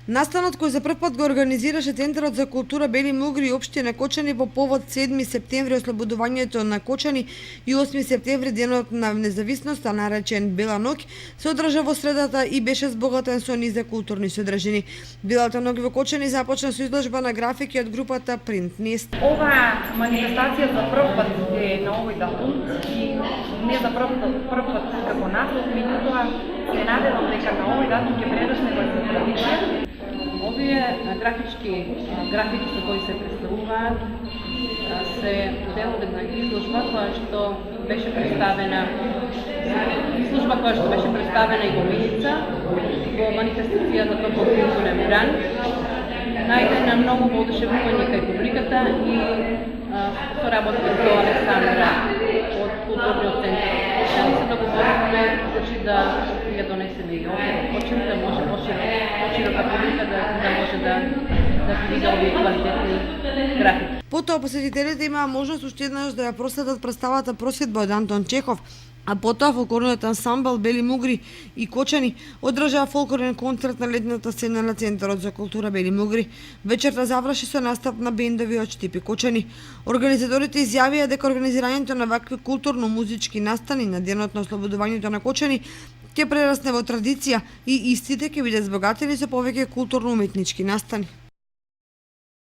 Настанот кој за прв пат го организираше Центарот за култура Бели Мугри и општина Кочани во повод 7 септември ослободувањето на Кочани и 8 септември денот на независноста, наречен Бела ноќ, се одржа во средата и беше збогатен со низ културни содржини. Белата ноќ во Кочани започна со изложба на графики од групата Print Nest. Ова манифестација за прв пат е на овој датум и не за прв пат како наслов, меѓутоа се надевам дека на овој датум ќе прерасне во традиција. Овие графики со кои се представуваат се дел од една изложба која што беше представена и во Милица, во манифестацијата Топол културен бран, најдена многу воодушевување кај публиката и соработка со Александра од културниот центар. Шали се договоривме да ја донесеме и овде во Кочани, да може поширока публика да може да види овие квалитетни графики. Потоа посетителите имаа можност уште еднаш да ја проследат представата Просведба од Антон Чехов, а потоа фолклорниот ансамбл Бели Мугри и Кочани одржаа фолклорен концерт на летната сцена на Центарот за култура Бели Мугри. Вечерта заврши со настап на бендови од Штипи Кочани. Организаторите изјавија дека организирањето на вакви културно-музички настани на денот на ослободувањето на Кочани ќе прерасне во традиција и истите ќе бидат збогатени со повеќе културно-уметнички настани.